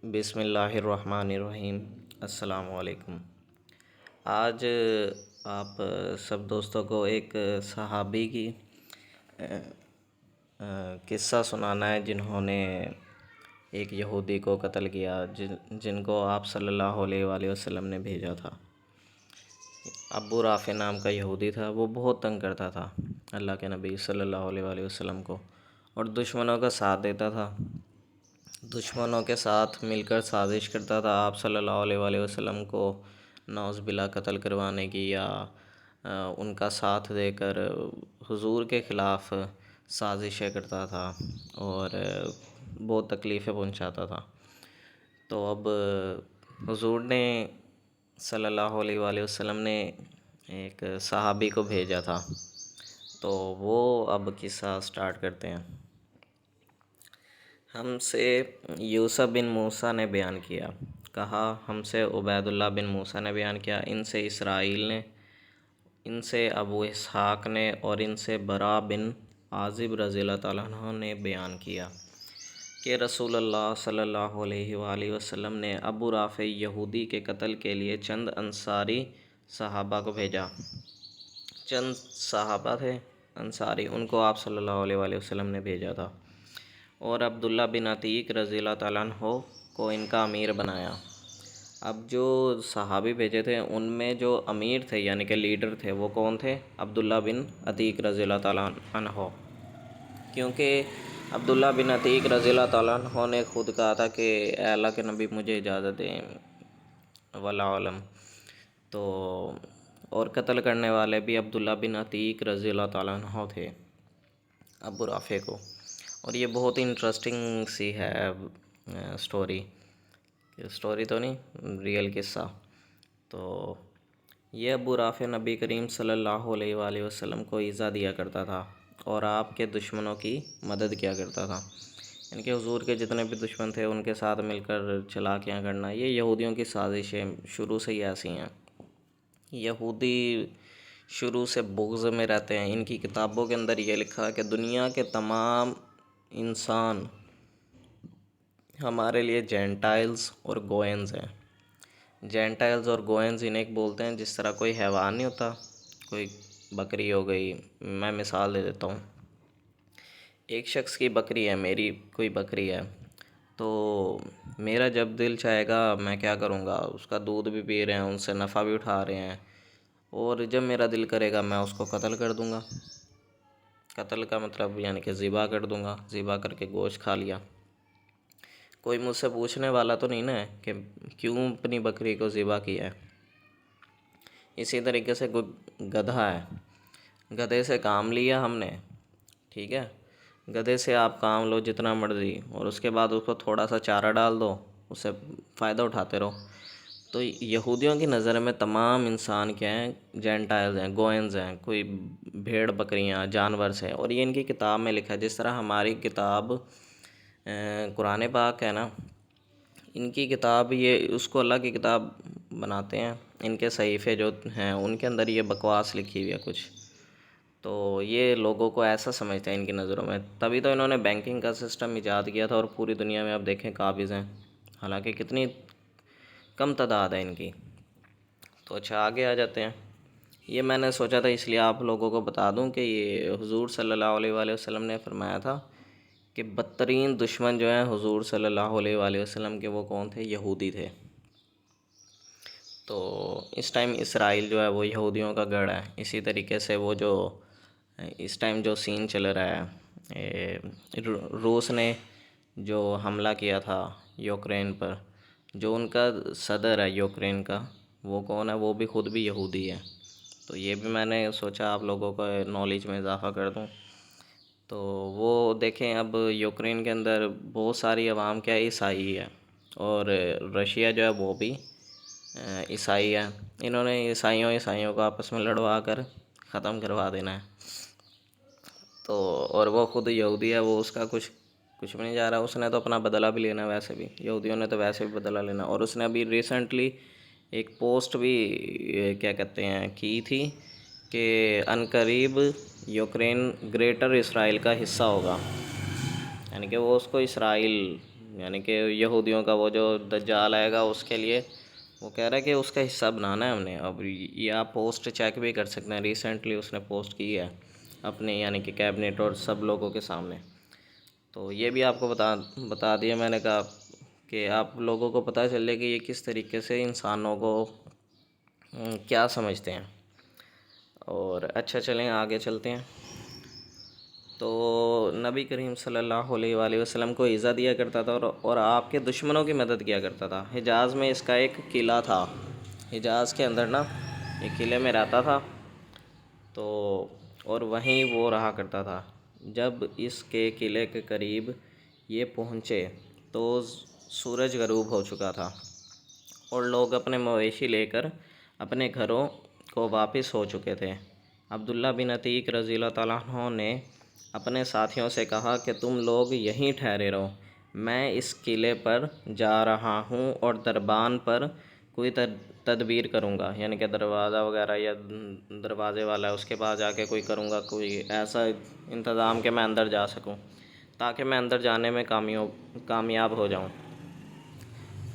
بسم اللہ الرحمن الرحیم۔ السلام علیکم۔ آج آپ سب دوستوں کو ایک صحابی کی قصہ سنانا ہے جنہوں نے ایک یہودی کو قتل کیا، جن کو آپ صلی اللہ علیہ وآلہ وسلم نے بھیجا تھا۔ ابو رافع نام کا یہودی تھا، وہ بہت تنگ کرتا تھا اللہ کے نبی صلی اللہ علیہ وآلہ وسلم کو، اور دشمنوں کا ساتھ دیتا تھا، دشمنوں کے ساتھ مل کر سازش کرتا تھا آپ صلی اللہ علیہ وآلہ وسلم کو نعوذ باللہ قتل کروانے کی، یا ان کا ساتھ دے کر حضور کے خلاف سازشیں کرتا تھا اور بہت تکلیفیں پہنچاتا تھا۔ تو اب حضور نے صلی اللہ علیہ وآلہ وسلم نے ایک صحابی کو بھیجا تھا، تو وہ اب قصہ سٹارٹ کرتے ہیں۔ ہم سے یوسف بن موسیٰ نے بیان کیا، کہا ہم سے عبید اللہ بن موسیٰ نے بیان کیا، ان سے اسرائیل نے، ان سے ابو اسحاق نے، اور ان سے برا بن عازب رضی اللہ تعالیٰ عنہ نے بیان کیا کہ رسول اللہ صلی اللہ علیہ وآلہ وسلم نے ابو رافع یہودی کے قتل کے لیے چند انصاری صحابہ کو بھیجا۔ چند صحابہ تھے انصاری، ان کو آپ صلی اللہ علیہ وآلہ وسلم نے بھیجا تھا، اور عبداللہ بن عتیق رضی اللہ تعالیٰ عنہ کو ان کا امیر بنایا۔ اب جو صحابی بھیجے تھے ان میں جو امیر تھے یعنی کہ لیڈر تھے، وہ کون تھے؟ عبداللہ بن عتیق رضی اللہ تعالیٰ عنہ، کیونکہ عبداللہ بن عتیق رضی اللہ تعالیٰ عنہ نے خود کہا تھا کہ اے اللہ کے نبی مجھے اجازت دیں، واللہ علم۔ تو اور قتل کرنے والے بھی عبداللہ بن عتیق رضی اللہ تعالیٰ عنہ تھے ابو رافع کو۔ اور یہ بہت انٹرسٹنگ سی ہے اسٹوری تو نہیں، ریئل قصہ۔ تو یہ ابو رافع نبی کریم صلی اللہ علیہ وآلہ وسلم کو ایذا دیا کرتا تھا اور آپ کے دشمنوں کی مدد کیا کرتا تھا، یعنی کہ حضور کے جتنے بھی دشمن تھے ان کے ساتھ مل کر چلاکیاں کرنا، یہ یہودیوں کی سازشیں شروع سے ہی ایسی ہیں۔ یہودی شروع سے بغض میں رہتے ہیں۔ ان کی کتابوں کے اندر یہ لکھا ہے کہ دنیا کے تمام انسان ہمارے لیے جینٹائلز اور گوئنز ہیں۔ جینٹائلز اور گوئنز انہیں بولتے ہیں جس طرح کوئی حیوان نہیں ہوتا، کوئی بکری ہو گئی، میں مثال دے دیتا ہوں، ایک شخص کی بکری ہے، میری کوئی بکری ہے، تو میرا جب دل چاہے گا میں کیا کروں گا، اس کا دودھ بھی پی رہے ہیں، ان سے نفع بھی اٹھا رہے ہیں، اور جب میرا دل کرے گا میں اس کو قتل کر دوں گا۔ قتل کا مطلب یعنی کہ ذبح کر دوں گا، ذبح کر کے گوشت کھا لیا۔ کوئی مجھ سے پوچھنے والا تو نہیں نا ہے کہ کیوں اپنی بکری کو ذبح کیا ہے۔ اسی طریقے سے کوئی گدھا ہے، گدھے سے کام لیا ہم نے، ٹھیک ہے، گدھے سے آپ کام لو جتنا مرضی، اور اس کے بعد اس کو تھوڑا سا چارہ ڈال دو، اس سے فائدہ اٹھاتے رہو۔ تو یہودیوں کی نظر میں تمام انسان کیا ہیں؟ جینٹائلز ہیں، گوئنز ہیں، کوئی بھیڑ بکریاں جانور سے، اور یہ ان کی کتاب میں لکھا ہے، جس طرح ہماری کتاب قرآن پاک ہے نا، ان کی کتاب یہ اس کو اللہ کی کتاب بناتے ہیں، ان کے صحیفے جو ہیں ان کے اندر یہ بکواس لکھی ہوئی ہے کچھ، تو یہ لوگوں کو ایسا سمجھتے ہیں ان کی نظروں میں، تبھی تو انہوں نے بینکنگ کا سسٹم ایجاد کیا تھا، اور پوری دنیا میں اب دیکھیں قابض ہیں، حالانکہ کتنی کم تعداد ہے ان کی۔ تو اچھا آگے آ جاتے ہیں۔ یہ میں نے سوچا تھا اس لیے آپ لوگوں کو بتا دوں کہ یہ حضور صلی اللہ علیہ وآلہ وسلم نے فرمایا تھا کہ بدترین دشمن جو ہیں حضور صلی اللہ علیہ وآلہ وسلم کے، وہ کون تھے؟ یہودی تھے۔ تو اس ٹائم اسرائیل جو ہے وہ یہودیوں کا گڑھ ہے۔ اسی طریقے سے وہ جو اس ٹائم جو سین چل رہا ہے، روس نے جو حملہ کیا تھا یوکرین پر، جو ان کا صدر ہے یوکرین کا، وہ کون ہے؟ وہ بھی خود بھی یہودی ہے۔ تو یہ بھی میں نے سوچا آپ لوگوں کو نالج میں اضافہ کر دوں۔ تو وہ دیکھیں اب یوکرین کے اندر بہت ساری عوام کیا عیسائی ہے، اور رشیا جو ہے وہ بھی عیسائی ہے۔ انہوں نے عیسائیوں کو آپس میں لڑوا کر ختم کروا دینا ہے۔ تو اور وہ خود یہودی ہے، وہ اس کا کچھ بھی نہیں جا رہا، اس نے تو اپنا بدلہ بھی لینا، ویسے بھی یہودیوں نے تو ویسے بھی بدلہ لینا، اور اس نے ابھی ریسنٹلی ایک پوسٹ بھی کیا کہتے ہیں کی تھی کہ عنقریب یوکرین گریٹر اسرائیل کا حصہ ہوگا، یعنی کہ وہ اس کو اسرائیل یعنی کہ یہودیوں کا وہ جو دجال آئے گا اس کے لیے وہ کہہ رہا ہے کہ اس کا حصہ بنانا ہے ہم نے. اب یہ آپ پوسٹ چیک بھی کر سکتے ہیں، ریسنٹلی اس نے پوسٹ کی ہے اپنے یعنی کہ کیبنٹ اور سب لوگوں کے سامنے. تو یہ بھی آپ کو بتا دیا میں نے کہا کہ آپ لوگوں کو پتہ چلے کہ یہ کس طریقے سے انسانوں کو کیا سمجھتے ہیں. اور اچھا چلیں آگے چلتے ہیں. تو نبی کریم صلی اللہ علیہ وآلہ وسلم کو ایذا دیا کرتا تھا اور آپ کے دشمنوں کی مدد کیا کرتا تھا. حجاز میں اس کا ایک قلعہ تھا، حجاز کے اندر نا ایک قلعے میں رہتا تھا تو اور وہیں وہ رہا کرتا تھا. جب اس کے قلعے کے قریب یہ پہنچے تو سورج غروب ہو چکا تھا اور لوگ اپنے مویشی لے کر اپنے گھروں کو واپس ہو چکے تھے. عبداللہ بن عتیق رضی اللہ تعالیٰ عنہ نے اپنے ساتھیوں سے کہا کہ تم لوگ یہیں ٹھہرے رہو، میں اس قلعے پر جا رہا ہوں اور دربان پر کوئی تدبیر کروں گا، یعنی کہ دروازہ وغیرہ یا دروازے والا ہے اس کے پاس جا کے کوئی کروں گا، کوئی ایسا انتظام کہ میں اندر جا سکوں تاکہ میں اندر جانے میں کامیاب ہو جاؤں.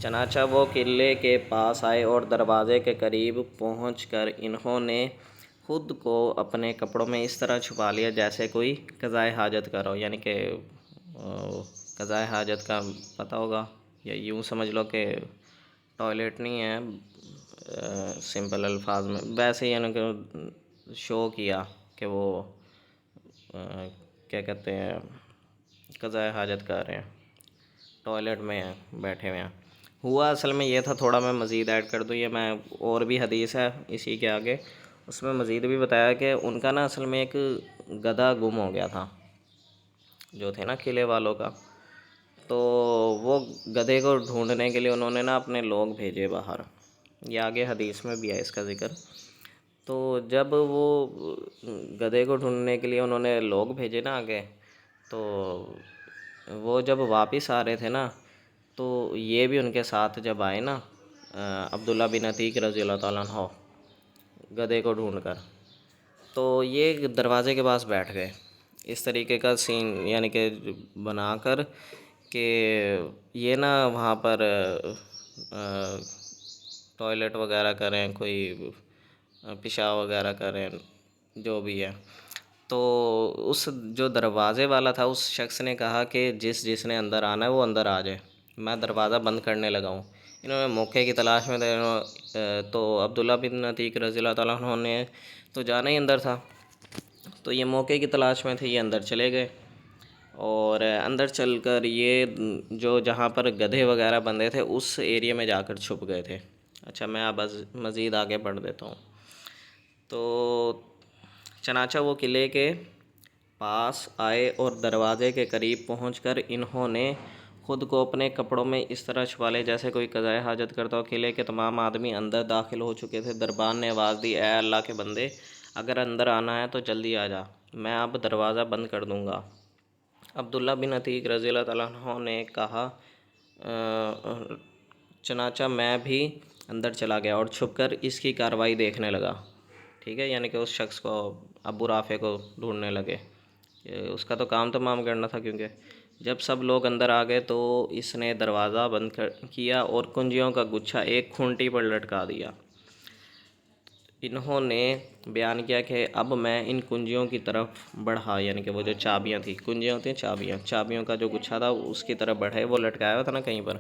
چنانچہ وہ قلعے کے پاس آئے اور دروازے کے قریب پہنچ کر انہوں نے خود کو اپنے کپڑوں میں اس طرح چھپا لیا جیسے کوئی قضائے حاجت کر ہو. یعنی کہ قضائے حاجت کا پتہ ہوگا، یا یوں سمجھ لو کہ ٹوائلٹ نہیں ہے سمپل الفاظ میں، ویسے ہی یعنی کہ شو کیا کہ وہ کیا کہتے ہیں قضائے حاجت کر رہے ہیں، ٹوائلٹ میں ہیں بیٹھے ہوئے ہیں. ہوا اصل میں یہ تھا، تھوڑا میں مزید ایڈ کر دوں، یہ میں اور بھی حدیث ہے اسی کے آگے، اس میں مزید بھی بتایا کہ ان کا نا اصل میں ایک گدھا گم ہو گیا تھا جو تھے نا قلعے والوں کا. تو وہ گدھے کو ڈھونڈنے کے لیے انہوں نے نا اپنے لوگ بھیجے باہر، یہ آگے حدیث میں بھی ہے اس کا ذکر. تو جب وہ گدھے کو ڈھونڈنے کے لیے انہوں نے لوگ بھیجے نا آگے، تو وہ جب واپس آ رہے تھے نا تو یہ بھی ان کے ساتھ جب آئے نا عبداللہ بن عتیق رضی اللہ تعالیٰ عنہ گدھے کو ڈھونڈ کر، تو یہ دروازے کے پاس بیٹھ گئے. اس طریقے کا سین یعنی کہ بنا کر کہ یہ نا وہاں پر ٹوائلٹ وغیرہ کریں، کوئی پیشاب وغیرہ کریں، جو بھی ہے. تو اس جو دروازے والا تھا اس شخص نے کہا کہ جس نے اندر آنا ہے وہ اندر آ جائے، میں دروازہ بند کرنے لگا ہوں. انہوں نے موقع کی تلاش میں تو عبداللہ بن عتیق رضی اللہ تعالیٰ عنہ نے تو جانا ہی اندر تھا، تو یہ موقع کی تلاش میں تھے، یہ اندر چلے گئے اور اندر چل کر یہ جو جہاں پر گدھے وغیرہ بندھے تھے اس ایریے میں جا کر چھپ گئے تھے. اچھا میں اب مزید آگے پڑھ دیتا ہوں. تو چنانچہ وہ قلعے کے پاس آئے اور دروازے کے قریب پہنچ کر انہوں نے خود کو اپنے کپڑوں میں اس طرح چھپا لے جیسے کوئی قضائے حاجت کرتا ہو. قلعے کے تمام آدمی اندر داخل ہو چکے تھے. دربان نے آواز دی، اے اللہ کے بندے، اگر اندر آنا ہے تو جلدی آ جا، میں اب دروازہ بند کر دوں گا. عبداللہ بن عتیق رضی اللہ تعالیٰ عنہ نے کہا چنانچہ میں بھی اندر چلا گیا اور چھپ کر اس کی کارروائی دیکھنے لگا. ٹھیک ہے، یعنی کہ اس شخص کو ابو رافع کو ڈھونڈنے لگے، اس کا تو کام تمام کرنا تھا. کیونکہ جب سب لوگ اندر آ گئے تو اس نے دروازہ بند کیا اور کنجیوں کا گچھا ایک کھونٹی پر لٹکا دیا. انہوں نے بیان کیا کہ اب میں ان کنجیوں کی طرف بڑھا، یعنی کہ وہ جو چابیاں تھیں، کنجیاں ہوتی ہیں چابیوں کا جو گچھا تھا اس کی طرف بڑھے، وہ لٹکایا ہوا تھا نا کہیں پر،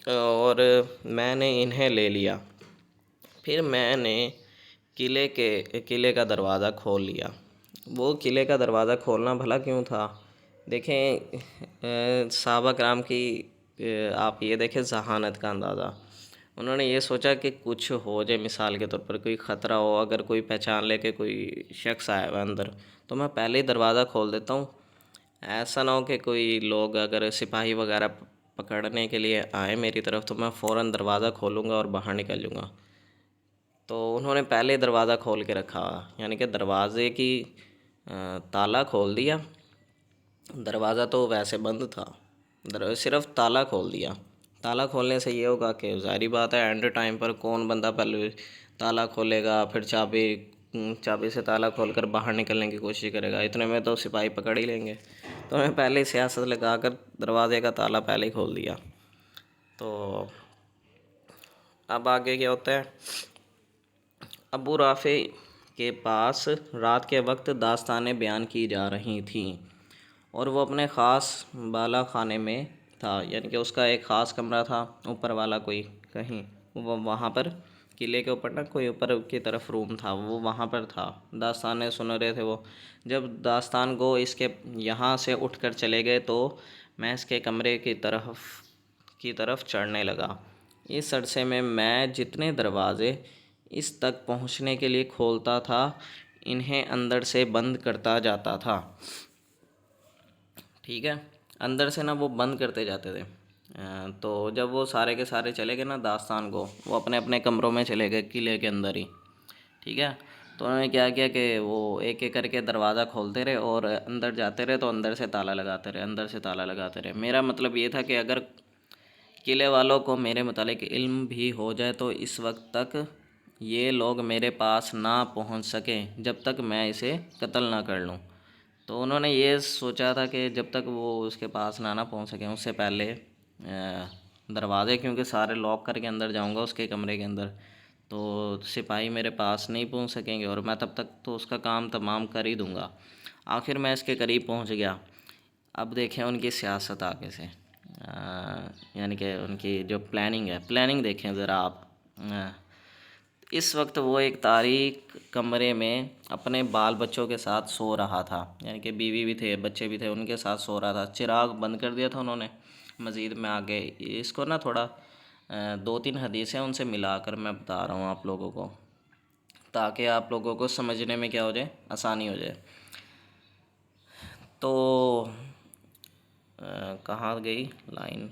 اور میں نے انہیں لے لیا. پھر میں نے قلعے کا دروازہ کھول لیا. وہ قلعے کا دروازہ کھولنا بھلا کیوں تھا؟ دیکھیں صحابہ کرام کی آپ یہ دیکھیں ذہانت کا اندازہ. انہوں نے یہ سوچا کہ کچھ ہو جائے، مثال کے طور پر کوئی خطرہ ہو، اگر کوئی پہچان لے کہ کوئی شخص آیا ہوا اندر تو میں پہلے ہی دروازہ کھول دیتا ہوں، ایسا نہ ہو کہ کوئی لوگ اگر سپاہی وغیرہ پکڑنے کے لیے آئیں میری طرف تو میں فوراً دروازہ کھولوں گا اور باہر نکل جوں گا. تو انہوں نے پہلے دروازہ کھول کے رکھا، یعنی کہ دروازے کی تالا کھول دیا. دروازہ تو ویسے بند تھا، صرف تالا کھول دیا. تالا کھولنے سے یہ ہوگا کہ ظاہری بات ہے اینڈ ٹائم پر کون بندہ پہلے تالا کھولے گا، پھر چابی سے تالا کھول کر باہر نکلنے کی کوشش کرے گا، اتنے میں تو سپاہی پکڑ ہی لیں گے. تو میں پہلے ہی سیاست لگا کر دروازے کا تالا پہلے ہی کھول دیا۔ تو اب آگے کیا ہوتا ہے، ابو رافع کے پاس رات کے وقت داستانیں بیان کی جا رہی تھیں اور وہ اپنے خاص بالا خانے میں تھا، یعنی کہ اس کا ایک خاص کمرہ تھا اوپر والا، کوئی کہیں وہ وہاں پر قلعے کے اوپر نا کوئی اوپر کی طرف روم تھا، وہ وہاں پر تھا، داستانیں سن رہے تھے وہ۔ جب داستان گو اس کے یہاں سے اٹھ کر چلے گئے تو میں اس کے کمرے کی طرف چڑھنے لگا۔ اس عرصے میں میں جتنے دروازے اس تک پہنچنے کے لیے کھولتا تھا انہیں اندر سے بند کرتا جاتا تھا۔ ٹھیک ہے، اندر سے نا وہ بند کرتے جاتے تھے۔ تو جب وہ سارے کے سارے چلے گئے نا داستان کو، وہ اپنے اپنے کمروں میں چلے گئے قلعے کے اندر ہی، ٹھیک ہے۔ تو انہوں نے کیا کیا کہ وہ ایک ایک کر کے دروازہ کھولتے رہے اور اندر جاتے رہے، تو اندر سے تالا لگاتے رہے، اندر سے تالا لگاتے رہے۔ میرا مطلب یہ تھا کہ اگر قلعے والوں کو میرے متعلق علم بھی ہو جائے تو اس وقت تک یہ لوگ میرے پاس نہ پہنچ سکیں جب تک میں اسے قتل نہ کر لوں۔ تو انہوں نے یہ سوچا تھا کہ جب تک وہ اس کے پاس نہ پہنچ سکیں اس سے پہلے دروازے، کیونکہ سارے لاک کر کے اندر جاؤں گا اس کے کمرے کے اندر، تو سپاہی میرے پاس نہیں پہنچ سکیں گے اور میں تب تک تو اس کا کام تمام کر ہی دوں گا۔ آخر میں اس کے قریب پہنچ گیا۔ اب دیکھیں ان کی سیاست آگے سے، یعنی کہ ان کی جو پلاننگ دیکھیں ذرا آپ۔ اس وقت وہ ایک تاریک کمرے میں اپنے بال بچوں کے ساتھ سو رہا تھا، یعنی کہ بیوی بھی تھے، بچے بھی تھے، ان کے ساتھ سو رہا تھا۔ چراغ بند کر دیا تھا انہوں نے۔ مزید میں آگے اس کو نا تھوڑا 2-3 حدیثیں ان سے ملا کر میں بتا رہا ہوں آپ لوگوں کو، تاکہ آپ لوگوں کو سمجھنے میں کیا ہو جائے، آسانی ہو جائے۔ تو کہاں گئی لائن؟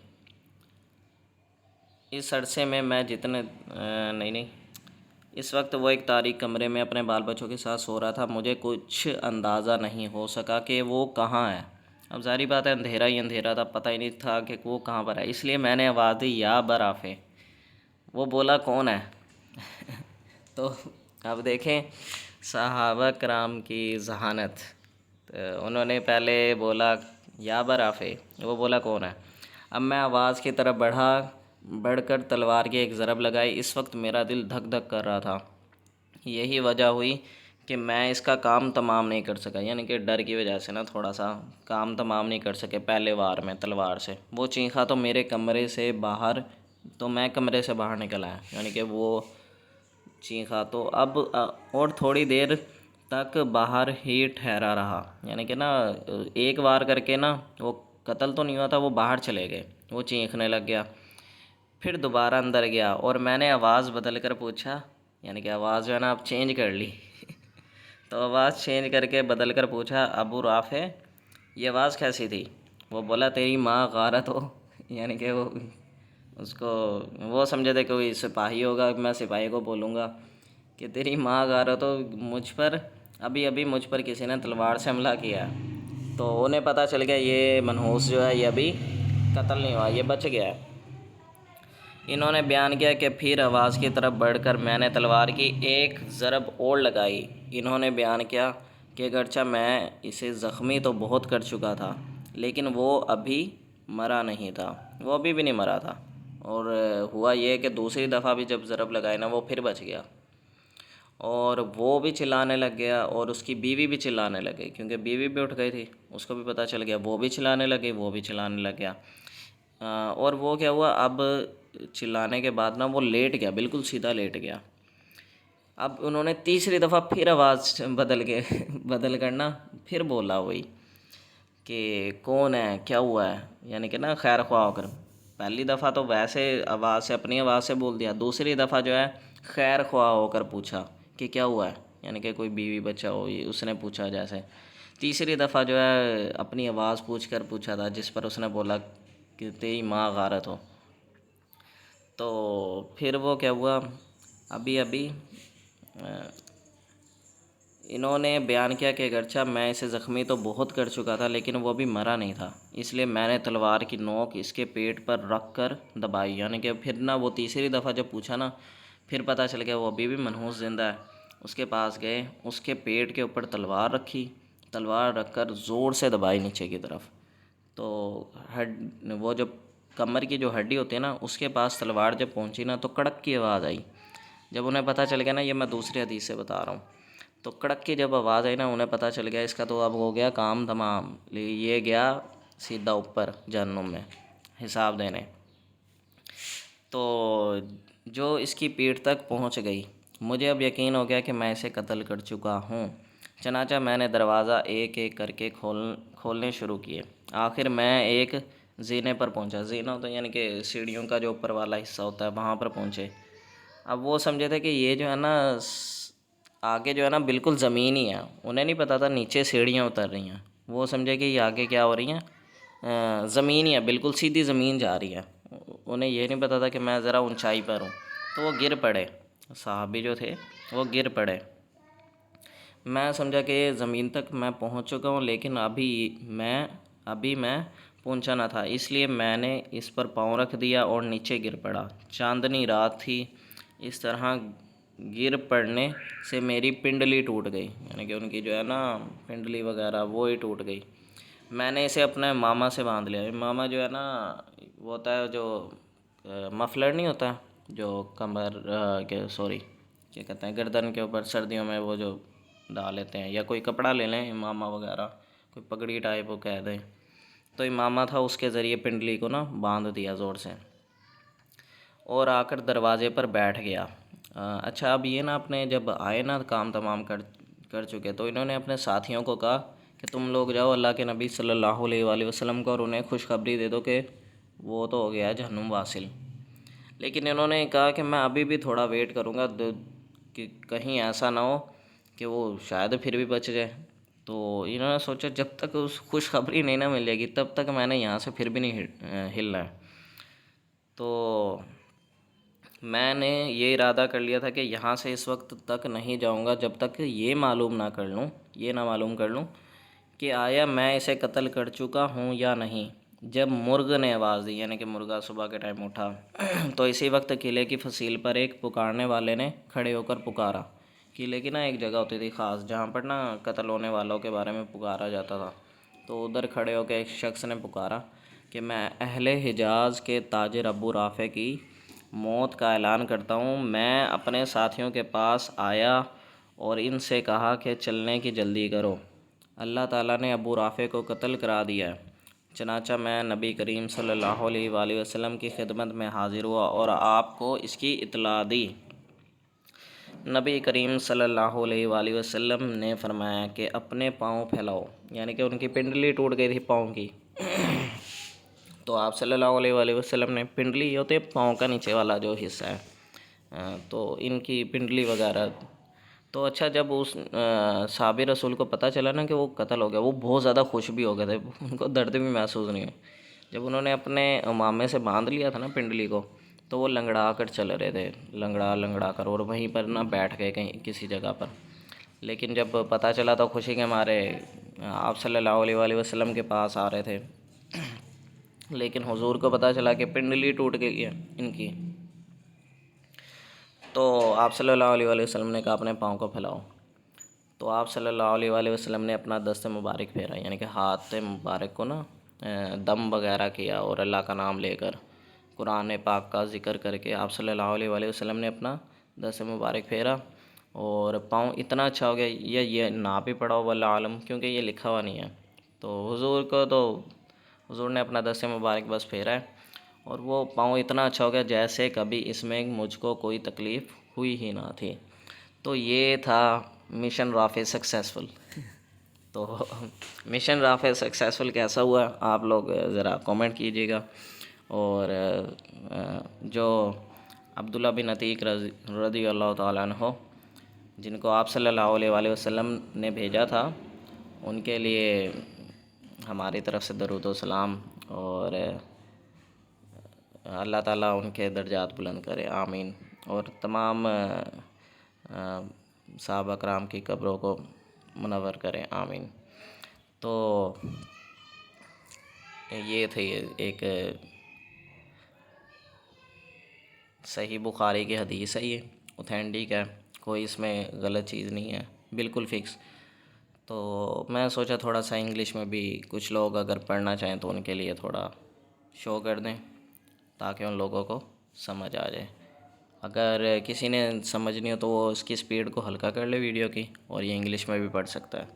اس عرصے میں اس وقت وہ ایک تاریک کمرے میں اپنے بال بچوں کے ساتھ سو رہا تھا۔ مجھے کچھ اندازہ نہیں ہو سکا کہ وہ کہاں ہے۔ اب ظاہری بات ہے اندھیرا ہی اندھیرا تھا، پتہ ہی نہیں تھا کہ وہ کہاں پر ہے، اس لیے میں نے آواز دی یا ابا رافع۔ وہ بولا کون ہے؟ تو اب دیکھیں صحابہ کرام کی ذہانت۔ انہوں نے پہلے بولا یا ابا رافع، وہ بولا کون ہے۔ اب میں آواز کی طرف بڑھ کر تلوار کی ایک ضرب لگائی۔ اس وقت میرا دل دھک دھک کر رہا تھا۔ یہی وجہ ہوئی کہ میں اس کا کام تمام نہیں کر سکا، یعنی کہ ڈر کی وجہ سے نا تھوڑا سا کام تمام نہیں کر سکے پہلے وار میں تلوار سے۔ وہ چیخا تو میں کمرے سے باہر نکل آیا، یعنی کہ وہ چیخا تو اب اور تھوڑی دیر تک باہر ہی ٹھہرا رہا، یعنی کہ نا ایک وار کر کے نا وہ قتل تو نہیں ہوا تھا، وہ باہر چلے گئے، وہ چیخنے لگ گیا۔ پھر دوبارہ اندر گیا اور میں نے آواز بدل کر پوچھا، یعنی کہ آواز جو ہے نا اب چینج کر لی تو آواز چینج کر کے بدل کر پوچھا ابو رافع یہ آواز کیسی تھی؟ وہ بولا تیری ماں غارت ہو، یعنی کہ وہ سمجھے تھے کہ کوئی سپاہی ہوگا، میں سپاہی کو بولوں گا کہ تیری ماں غارت ہو، ابھی مجھ پر کسی نے تلوار سے حملہ کیا ہے۔ تو انہیں پتہ چل گیا یہ منحوس جو ہے یہ ابھی قتل نہیں ہوا، یہ بچ گیا ہے۔ انہوں نے بیان کیا کہ پھر آواز کی طرف بڑھ کر میں نے تلوار کی ایک ضرب اور لگائی۔ انہوں نے بیان کیا کہ اگرچہ میں اسے زخمی تو بہت کر چکا تھا لیکن وہ ابھی مرا نہیں تھا، وہ ابھی بھی نہیں مرا تھا، اور ہوا یہ کہ دوسری دفعہ بھی جب ضرب لگائی نا وہ پھر بچ گیا، اور وہ بھی چلانے لگ گیا اور اس کی بیوی بھی چلانے لگ گئی، کیونکہ بیوی بھی اٹھ گئی تھی، اس کو بھی پتہ چل گیا، وہ بھی چلانے لگ گئی، وہ بھی چلانے لگ گیا۔ اور وہ کیا ہوا، اب چلانے کے بعد نا وہ لیٹ گیا، بالکل سیدھا لیٹ گیا۔ اب انہوں نے تیسری دفعہ پھر آواز بدل کر نا پھر بولا وہی کہ کون ہے، کیا ہوا ہے، یعنی کہ نا خیر خواہ ہو کر۔ پہلی دفعہ تو ویسے اپنی آواز سے بول دیا، دوسری دفعہ جو ہے خیر خواہ ہو کر پوچھا کہ کیا ہوا ہے، یعنی کہ کوئی بیوی بچہ ہو، اس نے پوچھا جیسے۔ تیسری دفعہ جو ہے اپنی آواز پوچھا تھا، جس پر اس نے بولا کہ تیری ماں غارت ہو۔ تو پھر وہ کیا ہوا، ابھی انہوں نے بیان کیا کہ اگرچہ میں اسے زخمی تو بہت کر چکا تھا لیکن وہ ابھی مرا نہیں تھا، اس لیے میں نے تلوار کی نوک اس کے پیٹ پر رکھ کر دبائی، یعنی کہ پھر نا وہ تیسری دفعہ جب پوچھا نا پھر پتہ چل گیا وہ ابھی بھی منحوس زندہ ہے۔ اس کے پاس گئے، اس کے پیٹ کے اوپر تلوار رکھی، تلوار رکھ کر زور سے دبائی نیچے کی طرف، تو وہ جو کمر کی جو ہڈی ہوتی ہے نا اس کے پاس تلوار جب پہنچی نا تو کڑک کی آواز آئی۔ جب انہیں پتہ چل گیا نا، یہ میں دوسری حدیث سے بتا رہا ہوں، تو کڑک کی جب آواز آئی نا انہیں پتہ چل گیا اس کا تو اب ہو گیا کام تمام، یہ گیا سیدھا اوپر جہنم میں حساب دینے۔ تو جو اس کی پیٹھ تک پہنچ گئی، مجھے اب یقین ہو گیا کہ میں اسے قتل کر چکا ہوں، چنانچہ میں نے دروازہ ایک ایک کر کے کھولنے شروع کیے۔ آخر میں ایک زینے پر پہنچا، زینہ ہوتا ہے یعنی کہ سیڑھیوں کا جو اوپر والا حصہ ہوتا ہے، وہاں پر پہنچے۔ اب وہ سمجھے تھے کہ یہ جو ہے نا آگے جو ہے نا بالکل زمین ہی ہے، انہیں نہیں پتہ تھا نیچے سیڑھیاں اتر رہی ہیں، وہ سمجھے کہ یہ آگے کیا ہو رہی ہیں، زمین ہی ہے، بالکل سیدھی زمین جا رہی ہے، انہیں یہ نہیں پتہ تھا کہ میں ذرا اونچائی پر ہوں، تو وہ گر پڑے، صحابی جو تھے وہ گر پڑے۔ میں سمجھا کہ زمین تک میں پہنچ چکا ہوں، لیکن ابھی میں پہنچا نہ تھا، اس لیے میں نے اس پر پاؤں رکھ دیا اور نیچے گر پڑا۔ چاندنی رات تھی، اس طرح گر پڑنے سے میری پنڈلی ٹوٹ گئی، یعنی کہ ان کی جو ہے نا پنڈلی وغیرہ وہ ہی ٹوٹ گئی۔ میں نے اسے اپنے ماما سے باندھ لیا۔ ماما جو ہے نا وہ ہوتا ہے جو مفلر نہیں ہوتا جو کمر کیا کہتے ہیں گردن کے اوپر سردیوں میں وہ جو ڈال لیتے ہیں، یا کوئی کپڑا لے لیں امامہ وغیرہ، کوئی پگڑی ٹائپ وہ کہہ دیں، تو امامہ تھا، اس کے ذریعے پنڈلی کو نا باندھ دیا زور سے، اور آ کر دروازے پر بیٹھ گیا۔ اچھا اب یہ نا اپنے جب آئے نا کام تمام کر چکے، تو انہوں نے اپنے ساتھیوں کو کہا کہ تم لوگ جاؤ اللہ کے نبی صلی اللہ علیہ وآلہ وسلم کو اور انہیں خوشخبری دے دو کہ وہ تو ہو گیا ہے جہنم واصل۔ لیکن انہوں نے کہا کہ میں ابھی بھی تھوڑا ویٹ کروں گا کہ کہیں ایسا نہ ہو کہ وہ شاید پھر بھی بچ جائے۔ تو انہوں نے سوچا جب تک اس خوشخبری نہیں نہ ملے گی تب تک میں نے یہاں سے پھر بھی نہیں ہلنا ہے۔ تو میں نے یہ ارادہ کر لیا تھا کہ یہاں سے اس وقت تک نہیں جاؤں گا جب تک یہ نہ معلوم کر لوں کہ آیا میں اسے قتل کر چکا ہوں یا نہیں۔ جب مرغ نے آواز دی، یعنی کہ مرغا صبح کے ٹائم اٹھا، تو اسی وقت قلعے کی فصیل پر ایک پکارنے والے نے کھڑے ہو کر پکارا۔ قلعے کی نا ایک جگہ ہوتی تھی خاص جہاں پر نا قتل ہونے والوں کے بارے میں پکارا جاتا تھا، تو ادھر کھڑے ہو کے ایک شخص نے پکارا کہ میں اہل حجاز کے تاجر ابو رافع کی موت کا اعلان کرتا ہوں۔ میں اپنے ساتھیوں کے پاس آیا اور ان سے کہا کہ چلنے کی جلدی کرو، اللہ تعالیٰ نے ابو رافع کو قتل کرا دیا ہے۔ چنانچہ میں نبی کریم صلی اللہ علیہ وآلہ وسلم کی خدمت میں حاضر ہوا اور آپ کو اس کی اطلاع دی۔ نبی کریم صلی اللہ علیہ وآلہ وسلم نے فرمایا کہ اپنے پاؤں پھیلاؤ، یعنی کہ ان کی پنڈلی ٹوٹ گئی تھی پاؤں کی، تو آپ صلی اللہ علیہ وآلہ وسلم نے، پنڈلی یہ ہوتے پاؤں کا نیچے والا جو حصہ ہے، تو ان کی پنڈلی وغیرہ، تو اچھا جب اس صحابی رسول کو پتہ چلا نا کہ وہ قتل ہو گیا، وہ بہت زیادہ خوش بھی ہو گئے تھے، ان کو درد بھی محسوس نہیں ہوئی۔ جب انہوں نے اپنے امامے سے باندھ لیا تھا نا پنڈلی کو، تو وہ لنگڑا کر چل رہے تھے، لنگڑا کر، اور وہیں پر نا بیٹھ گئے کہیں کسی جگہ پر۔ لیکن جب پتہ چلا تو خوشی کے مارے آپ صلی اللہ علیہ وآلہ وسلم کے پاس آ رہے تھے، لیکن حضور کو پتہ چلا کہ پنڈلی ٹوٹ گئی ہے ان کی، تو آپ صلی اللہ علیہ وآلہ وسلم نے کہا اپنے پاؤں کو پھیلاؤ، تو آپ صلی اللہ علیہ وآلہ وسلم نے اپنا دست مبارک پھیرا، یعنی کہ ہاتھ مبارک کو نا دم وغیرہ کیا، اور اللہ کا نام لے کر قرآن پاک کا ذکر کر کے آپ صلی اللہ علیہ وآلہ وسلم نے اپنا دست مبارک پھیرا، اور پاؤں اتنا اچھا ہو گیا، یہ نہ بھی پڑا ہو واللہ عالم، کیونکہ یہ لکھا ہوا نہیں ہے، تو حضور نے اپنا دست مبارک بس پھیرا ہے، اور وہ پاؤں اتنا اچھا ہو گیا جیسے کبھی اس میں مجھ کو کوئی تکلیف ہوئی ہی نہ تھی۔ تو یہ تھا مشن رافع سکسیزفل۔ تو مشن رافع سکسیزفل کیسا ہوا آپ لوگ ذرا کامنٹ کیجیے گا، اور جو عبداللہ بن عتیق رضی اللہ تعالیٰ عنہ جن کو آپ صلی اللہ علیہ وآلہ وسلم نے بھیجا تھا، ان کے لیے ہماری طرف سے درود و سلام، اور اللہ تعالیٰ ان کے درجات بلند کرے، آمین، اور تمام صحابہ کرام کی قبروں کو منور کرے، آمین۔ تو یہ تھی ایک صحیح بخاری کی حدیث ہے، یہ اوتھینٹک ہے، کوئی اس میں غلط چیز نہیں ہے، بالکل فکس۔ تو میں سوچا تھوڑا سا انگلش میں بھی کچھ لوگ اگر پڑھنا چاہیں تو ان کے لیے تھوڑا شو کر دیں تاکہ ان لوگوں کو سمجھ آ جائے. اگر کسی نے سمجھنی ہو تو وہ اس کی سپیڈ کو ہلکا کر لے ویڈیو کی، اور یہ انگلش میں بھی پڑھ سکتا ہے.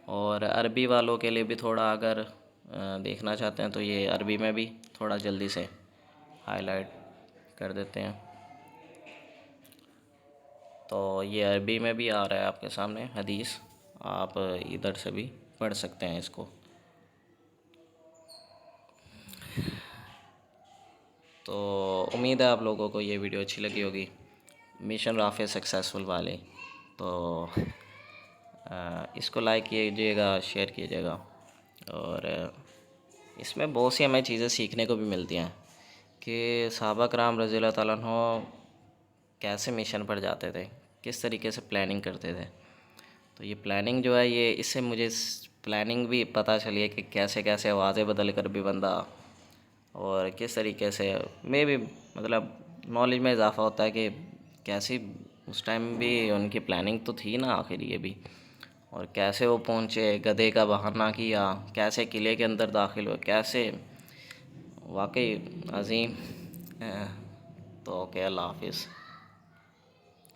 اور عربی والوں کے لیے بھی تھوڑا اگر دیکھنا چاہتے ہیں تو یہ عربی میں بھی تھوڑا جلدی سے ہائی لائٹ کر دیتے ہیں. تو یہ عربی میں بھی آ رہا ہے آپ کے سامنے حدیث، آپ ادھر سے بھی پڑھ سکتے ہیں اس کو. تو امید ہے آپ لوگوں کو یہ ویڈیو اچھی لگی ہوگی، مشن رافع سکسیزفل والے. تو اس کو لائک کیجیے گا، شیئر کیجیے گا. اور اس میں بہت سی ہمیں چیزیں سیکھنے کو بھی ملتی ہیں کہ صحابہ کرام رضی اللہ تعالیٰ عنہ کیسے مشن پر جاتے تھے، کس طریقے سے پلاننگ کرتے تھے. تو یہ پلاننگ جو ہے، یہ اس سے مجھے پلاننگ بھی پتہ چلی ہے کہ کیسے کیسے آوازیں بدل کر بھی بندہ، اور کس طریقے سے میں بھی مطلب نالج میں اضافہ ہوتا ہے کہ کیسی اس ٹائم بھی ان کی پلاننگ تو تھی نا آخر یہ بھی. اور کیسے وہ پہنچے، گدھے کا بہانہ کیا، کیسے قلعے کے اندر داخل ہوئے، کیسے، واقعی عظیم. تو اوکے، اللہ حافظ.